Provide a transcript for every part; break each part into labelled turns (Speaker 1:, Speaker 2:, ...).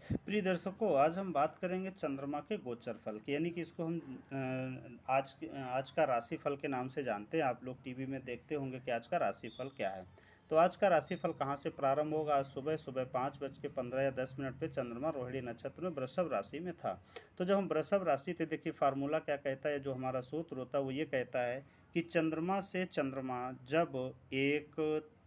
Speaker 1: प्रिय दर्शकों, आज हम बात करेंगे चंद्रमा के गोचर फल की, यानी कि इसको हम आज का राशिफल के नाम से जानते हैं। आप लोग टीवी में देखते होंगे कि आज का राशिफल क्या है। तो आज का राशिफल कहाँ से प्रारंभ होगा? आज सुबह सुबह 5:15 या 10 मिनट पे चंद्रमा रोहिणी नक्षत्र में वृषभ राशि में था। तो जब हम वृषभ राशि थे, देखिए फार्मूला क्या कहता है, जो हमारा सूत्र होता है वो ये कहता है कि चंद्रमा से चंद्रमा जब 1,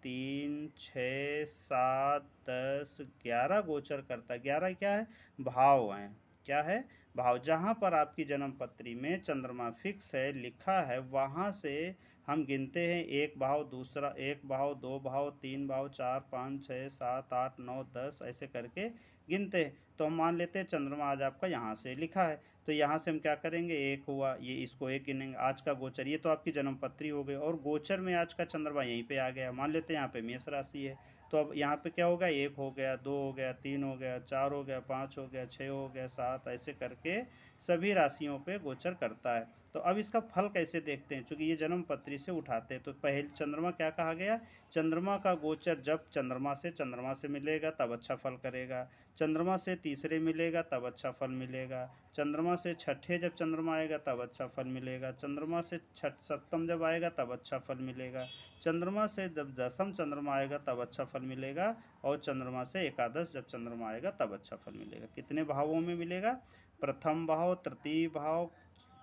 Speaker 1: 3, 6, 7, 10, 11 गोचर करता है। 11 क्या है? भाव हैं। क्या है? भाव। जहाँ पर आपकी जन्म पत्री में चंद्रमा फिक्स है, लिखा है, वहाँ से हम गिनते हैं एक भाव, दूसरा एक भाव, दो भाव, तीन भाव, 4, 5, 6, 7, 8, 9, 10 ऐसे करके गिनते हैं। तो हम मान लेते हैं चंद्रमा आज आपका यहाँ से लिखा है, तो यहाँ से हम क्या करेंगे, एक हुआ, ये इसको एक गिनेंगे। आज का गोचर, ये तो आपकी जन्मपत्री हो गई, और गोचर में आज का चंद्रमा यहीं पे आ गया। मान लेते हैं यहाँ पे मेष राशि है, तो अब यहाँ पे क्या होगा, एक हो गया, दो हो गया, तीन हो गया, चार हो गया, पाँच हो गया, छः हो गया, सात, ऐसे करके सभी राशियों पे गोचर करता है। तो अब इसका फल कैसे देखते हैं, चूंकि ये जन्म पत्री से उठाते हैं। तो पहले चंद्रमा क्या कहा गया, चंद्रमा का गोचर जब चंद्रमा से मिलेगा तब अच्छा फल करेगा, चंद्रमा से तीसरे मिलेगा तब अच्छा फल मिलेगा, चंद्रमा से छठे जब चंद्रमा आएगा तब अच्छा फल मिलेगा, चंद्रमा से छठ सप्तम जब आएगा तब अच्छा फल मिलेगा, चंद्रमा से जब दसम चंद्रमा आएगा तब अच्छा फल मिलेगा, और चंद्रमा से एकादश जब चंद्रमा आएगा तब अच्छा फल मिलेगा। कितने भावों में मिलेगा? प्रथम भाव, तृतीय भाव,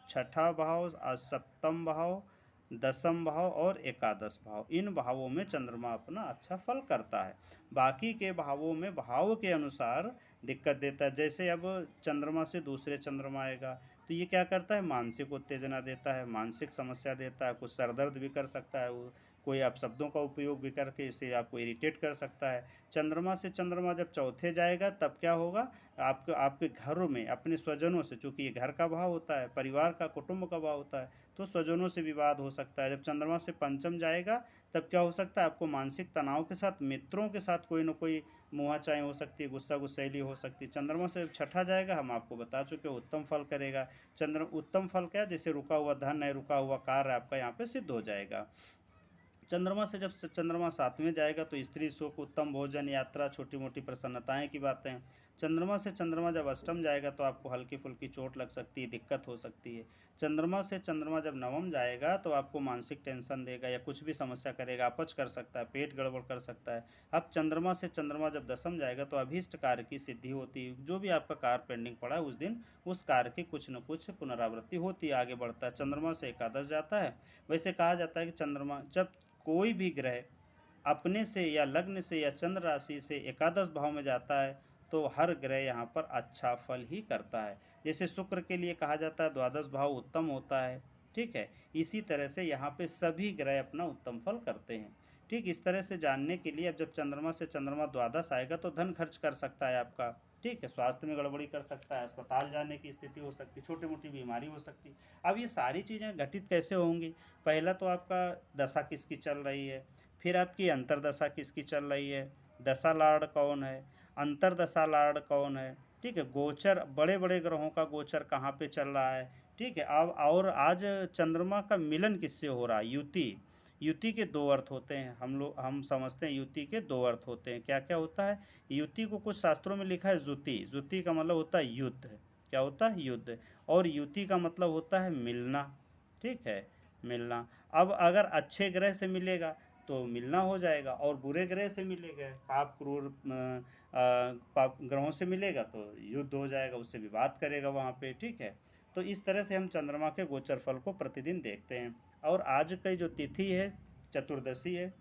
Speaker 1: छठा भाव, सप्तम भाव, दसम भाव और एकादश भाव, इन भावों में चंद्रमा अपना अच्छा फल करता है। बाकी के भावों में भाव के अनुसार दिक्कत देता है। जैसे अब चंद्रमा से दूसरे चंद्रमा आएगा, तो ये क्या करता है, मानसिक उत्तेजना देता है, मानसिक समस्या देता है, कुछ सरदर्द भी कर सकता है वो, कोई आप शब्दों का उपयोग भी करके इसे आपको इरिटेट कर सकता है। चंद्रमा से चंद्रमा जब चौथे जाएगा तब क्या होगा, आपके आपके घरों में अपने स्वजनों से, चूंकि ये घर का भाव होता है, परिवार का, कुटुंब का भाव होता है, तो स्वजनों से विवाद हो सकता है। जब चंद्रमा से पंचम जाएगा तब क्या हो सकता है, आपको मानसिक तनाव के साथ मित्रों के साथ कोई ना कोई मुहाचाएँ हो सकती है, गुस्सा गुस्सैली हो सकती है। चंद्रमा से छठा जाएगा, हम आपको बता चुके उत्तम फल करेगा। उत्तम फल क्या है, जैसे रुका हुआ धन है, रुका हुआ कार्य आपका यहाँ पे सिद्ध हो जाएगा। चंद्रमा से जब चंद्रमा सातवें जाएगा तो स्त्री सुख, उत्तम भोजन, यात्रा, छोटी मोटी प्रसन्नताएं की बातें। चंद्रमा से चंद्रमा जब अष्टम जाएगा तो आपको हल्की फुल्की चोट लग सकती है, दिक्कत हो सकती है। चंद्रमा से चंद्रमा जब नवम जाएगा तो आपको मानसिक टेंशन देगा या कुछ भी समस्या करेगा, अपच कर सकता है, पेट गड़बड़ कर सकता है। अब चंद्रमा से चंद्रमा जब दसम जाएगा तो अभीष्ट कार्य की सिद्धि होती है, जो भी आपका कार्य पेंडिंग पड़ा है उस दिन उस कार्य की कुछ न कुछ पुनरावृत्ति होती है, आगे बढ़ता है। चंद्रमा से एकादश जाता है। वैसे कहा जाता है कि चंद्रमा जब कोई भी ग्रह अपने से या लग्न से या चंद्र राशि से एकादश भाव में जाता है तो हर ग्रह यहाँ पर अच्छा फल ही करता है। जैसे शुक्र के लिए कहा जाता है द्वादश भाव उत्तम होता है, ठीक है। इसी तरह से यहाँ पे सभी ग्रह अपना उत्तम फल करते हैं। ठीक इस तरह से जानने के लिए, अब जब चंद्रमा से चंद्रमा द्वादश आएगा तो धन खर्च कर सकता है आपका, ठीक है, स्वास्थ्य में गड़बड़ी कर सकता है, अस्पताल जाने की स्थिति हो सकती है, छोटी मोटी बीमारी हो सकती है। अब ये सारी चीज़ें घटित कैसे होंगी? पहला तो आपका दशा किसकी चल रही है, फिर आपकी अंतरदशा किसकी चल रही है, दशा लार्ड कौन है, अंतरदशा लार्ड कौन है, ठीक है, गोचर बड़े बड़े ग्रहों का गोचर कहाँ पे चल रहा है, ठीक है। अब और आज चंद्रमा का मिलन किससे हो रहा है, युति। युति के दो अर्थ होते हैं, हम समझते हैं युति के दो अर्थ होते हैं। क्या क्या होता है युति को? कुछ शास्त्रों में लिखा है जुति। जुति का मतलब होता है युद्ध। क्या होता है? युद्ध। और युति का मतलब होता है मिलना, ठीक है, मिलना। अब अगर अच्छे ग्रह से मिलेगा तो मिलना हो जाएगा, और बुरे ग्रह से मिलेगा, पाप क्रूर पाप ग्रहों से मिलेगा तो युद्ध हो जाएगा, उससे विवाद करेगा वहाँ पे, ठीक है। तो इस तरह से हम चंद्रमा के गोचर फल को प्रतिदिन देखते हैं। और आज की जो तिथि है, चतुर्दशी है,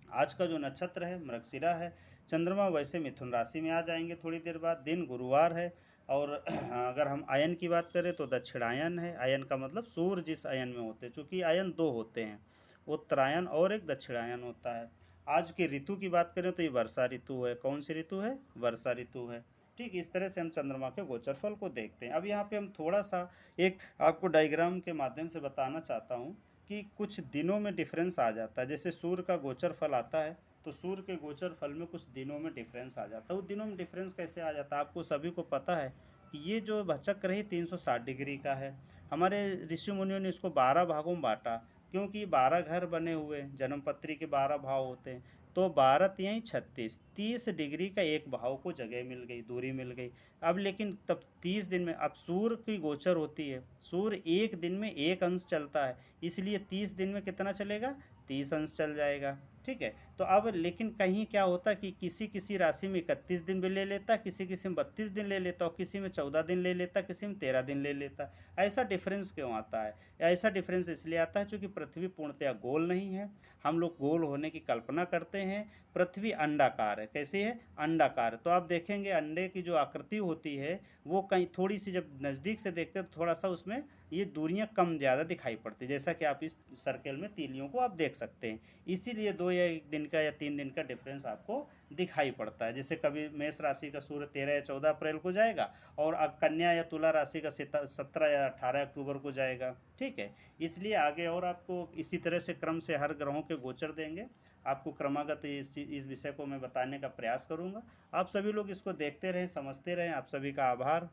Speaker 1: आज का जो नक्षत्र है मृगशिरा है। चंद्रमा वैसे मिथुन राशि में आ जाएंगे थोड़ी देर बाद, दिन गुरुवार है। और अगर हम आयन की बात करें तो दक्षिणायन है। आयन का मतलब सूर्य जिस आयन में होते हैं, चूँकि आयन दो होते हैं, उत्तरायण और एक दक्षिणायन होता है। आज की ऋतु की बात करें तो ये वर्षा ऋतु है। कौन सी ऋतु है? वर्षा ऋतु है। ठीक इस तरह से हम चंद्रमा के गोचर फल को देखते हैं। अब यहाँ पे हम थोड़ा सा एक आपको डायग्राम के माध्यम से बताना चाहता हूँ कि कुछ दिनों में डिफरेंस आ जाता है। जैसे सूर्य का गोचर फल आता है तो सूर्य के गोचर फल में कुछ दिनों में डिफरेंस आ जाता है। उस दिनों में डिफरेंस कैसे आ जाता है? आपको सभी को पता है कि ये जो चक्र है 360 डिग्री का है। हमारे ऋषि मुनियों ने इसको 12 भागों में बांटा, क्योंकि 12 घर बने हुए हैं, जन्म पत्री के 12 भाव होते हैं। तो 12 तिहाई 36, 30 डिग्री का एक भाव को जगह मिल गई, दूरी मिल गई। अब लेकिन तब 30 दिन में अब सूर्य की गोचर होती है, सूर्य एक दिन में एक अंश चलता है, इसलिए 30 दिन में कितना चलेगा, 30 अंश चल जाएगा। ठीक है। तो अब लेकिन कहीं क्या होता कि किसी किसी राशि में 31 दिन भी ले लेता, किसी किसी में 32 दिन ले लेता, और किसी में 14 दिन ले लेता, किसी में 13 दिन ले लेता। ऐसा डिफरेंस क्यों आता है? ऐसा डिफरेंस इसलिए आता है क्योंकि पृथ्वी पूर्णतया गोल नहीं है, हम लोग गोल होने की कल्पना करते हैं। पृथ्वी अंडाकार है। कैसी है? अंडाकार। तो आप देखेंगे अंडे की जो आकृति होती है वो कहीं थोड़ी सी जब नज़दीक से देखते हैं तो थोड़ा सा उसमें ये दूरियां कम ज़्यादा दिखाई पड़ती है, जैसा कि आप इस सर्कल में तीलियों को आप देख सकते हैं। इसीलिए 2 या 1 दिन का या 3 दिन का डिफरेंस आपको दिखाई पड़ता है। जैसे कभी मेष राशि का सूर्य 13 या 14 अप्रैल को जाएगा, और कन्या या तुला राशि का 17 या 18 अक्टूबर को जाएगा। ठीक है। इसलिए आगे और आपको इसी तरह से क्रम से हर ग्रहों के गोचर देंगे, आपको क्रमागत इस विषय को मैं बताने का प्रयास करूंगा। आप सभी लोग इसको देखते रहें, समझते रहें। आप सभी का आभार।